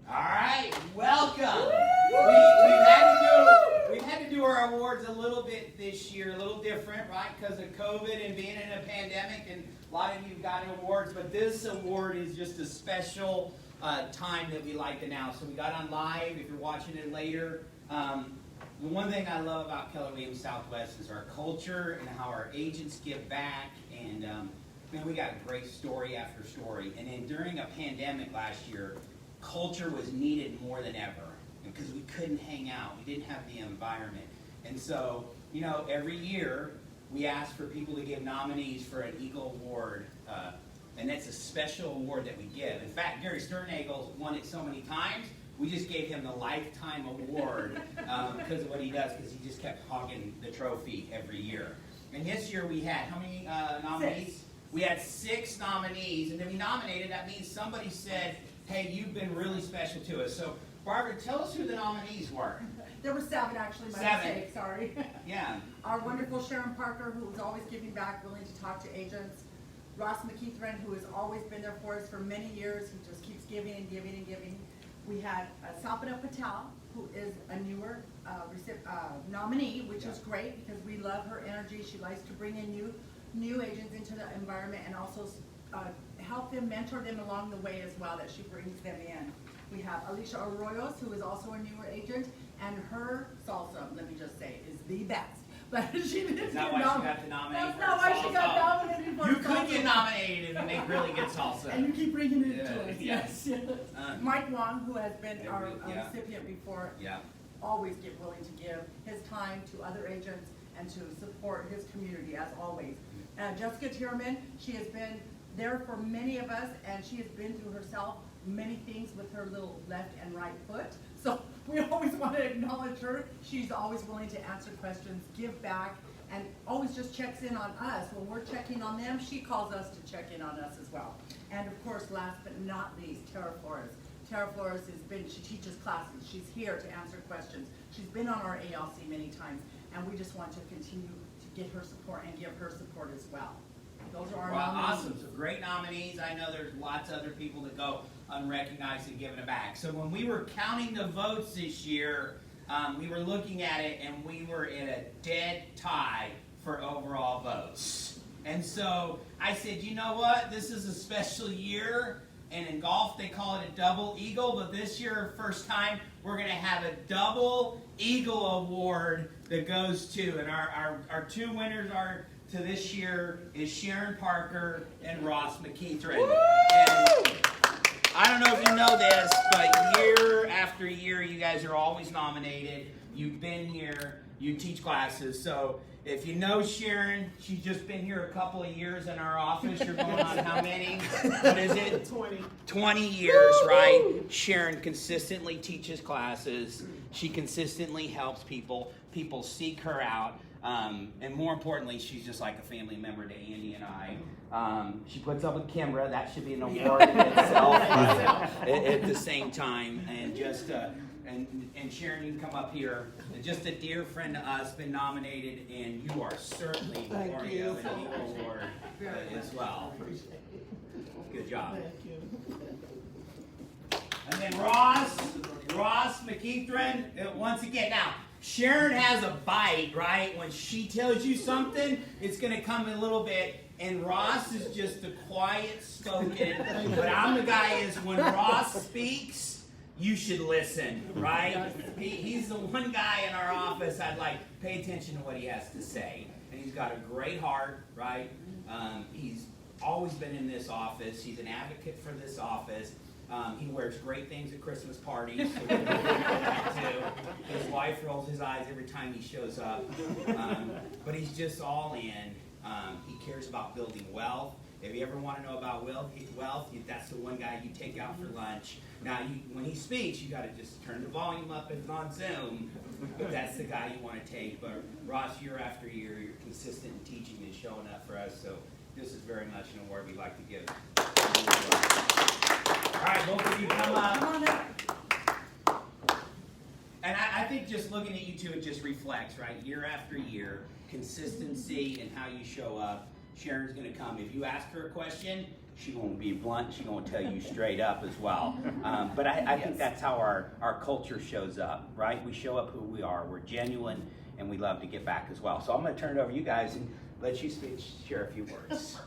All right, welcome. We've had to do our awards a little bit this year, a little different, right? Because of COVID and being in a pandemic, and a lot of you got awards, but this award is just a special time that we like to announce. So we got on live. If you're watching it later, the one thing I love about Keller Williams Southwest is our culture and how our agents give back, and man, we got great story after story. And then during a pandemic last year, culture was needed more than ever because we couldn't hang out. We didn't have the environment. And so, you know, every year we ask for people to give nominees for an Eagle Award, and that's a special award that we give. In fact, Gary Sternagel won it so many times, we just gave him the Lifetime Award because of what he does, because he just kept hogging the trophy every year. And this year we had, how many nominees? 6. We had 6 nominees, and to be nominated, that means somebody said, hey, you've been really special to us. So, Barbara, tell us who the nominees were. There were 7 actually, by 7. mistake, sorry. Yeah. Our wonderful Sharon Parker, who was always giving back, willing to talk to agents. Ross McKeithran, who has always been there for us for many years, who just keeps giving and giving and giving. We had Sapna Patel, who is a newer nominee, which is great because we love her energy. She likes to bring in new agents into the environment and also help them, mentor them along the way as well, that she brings them in. We have Alicia Arroyos, who is also a newer agent, and her salsa, let me just say, is the best. But she didn't Is that why she got the nomination? That's not why she got nominated for You salsa. could get nominated if you make really good salsa. And you keep bringing it Yeah, to us. yes. Yes. Mike Wong, who has been Yeah, our yeah. recipient before, Yeah. always willing to give his time to other agents and to support his community as always. Jessica Tierman, she has been there for many of us, and she has been through herself many things with her little left and right foot. So we always want to acknowledge her. She's always willing to answer questions, give back, and always just checks in on us. When we're checking on them, she calls us to check in on us as well. And of course, last but not least, Tara Flores. Tara Flores she teaches classes. She's here to answer questions. She's been on our ALC many times, and we just want to continue to get her support and give her support as well. Those are our nominees. Awesome. So great nominees. I know there's lots of other people that go unrecognized and giving it back. So when we were counting the votes this year, we were looking at it, and we were in a dead tie for overall votes. And so I said, you know what? This is a special year. And in golf, they call it a double eagle. But this year, first time, we're going to have a double eagle award that goes to. And our 2 winners are to this year is Sharon Parker and Ross McKeithran. And I don't know if you know this, but year after year, you guys are always nominated. You've been here. You teach classes. So if you know Sharon, she's just been here a couple of years in our office. You're going on how many? What is it? 20. 20 years, right? Sharon consistently teaches classes. She consistently helps people. People seek her out. And more importantly, she's just like a family member to Andy and I. She puts up with Kimbra. That should be an award in itself at the same time. And just and Sharon, you can come up here. Just a dear friend to us, been nominated, and you are certainly worthy of an Eagle Award as well. Good job. Thank you. And then Ross McKeithran, once again. Now, Sharon has a bite, right? When she tells you something, it's going to come in a little bit. And Ross is just the quiet spoken. But I'm the guy is when Ross speaks, you should listen, right? He's the one guy in our office I'd like pay attention to what he has to say. And he's got a great heart, right? He's always been in this office. He's an advocate for this office. He wears great things at Christmas parties. Which we'll get back to. His wife rolls his eyes every time he shows up. But he's just all in. He cares about building wealth. If you ever want to know about wealth, that's the one guy you take out for lunch. Now, when he speaks, you got to just turn the volume up if it's on Zoom. But that's the guy you want to take. But Ross, year after year, you're consistent in teaching and showing up for us. So this is very much an award we'd like to give. All right, both of you come up. Come on up. And I think just looking at you two, it just reflects, right? Year after year, consistency in how you show up. Sharon's going to come. If you ask her a question, She gonna be blunt. She gonna tell you straight up as well. But I think that's how our culture shows up, right? We show up who we are. We're genuine, and we love to give back as well. So I'm gonna turn it over to you guys and let you share a few words.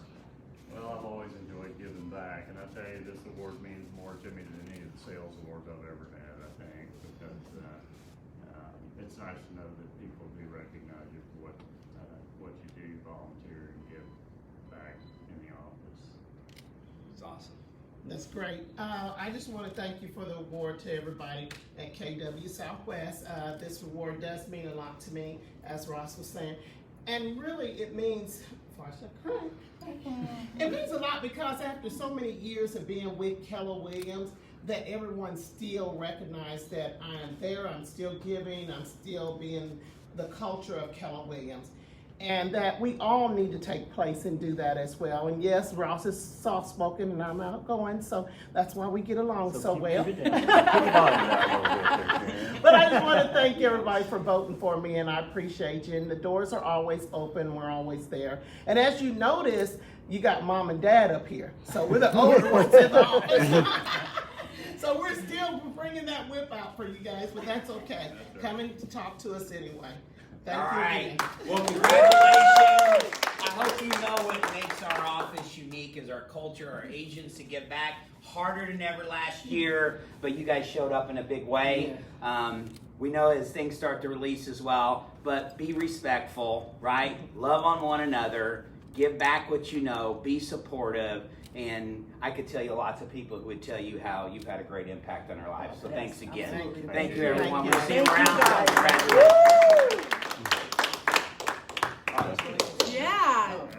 Well, I've always enjoyed giving back, and I tell you, this award means more to me than any of the sales awards I've ever had, I think, because it's nice to know that people do recognize you for what you do, volunteer, and give back in the office. It's awesome. That's great. I just want to thank you for the award to everybody at KW Southwest. This award does mean a lot to me, as Ross was saying. And really, it means, it means a lot because after so many years of being with Keller Williams, that everyone still recognized that I am there, I'm still giving, I'm still being the culture of Keller Williams. And that we all need to take place and do that as well. And yes, Ross is soft-spoken and I'm outgoing, so that's why we get along so well. Keep it down. Keep it on that a little bit there, Sharon. But I just want to thank everybody for voting for me, and I appreciate you. And the doors are always open. We're always there. And as you notice, you got mom and dad up here. So we're the older ones in the office. So we're still bringing that whip out for you guys, but that's okay. Coming to talk to us anyway. Thank All you right. again. Well, congratulations. I hope you know what makes our office unique is our culture, our agents to give back. Harder than ever last year, but you guys showed up in a big way. We know as things start to release as well, but be respectful, right? Love on one another. Give back what you know. Be supportive. And I could tell you lots of people who would tell you how you've had a great impact on our lives. So thanks again. Absolutely. Thank you, Thank you. everyone. Thank We'll you. see you Thank you, around. guys. Congratulations.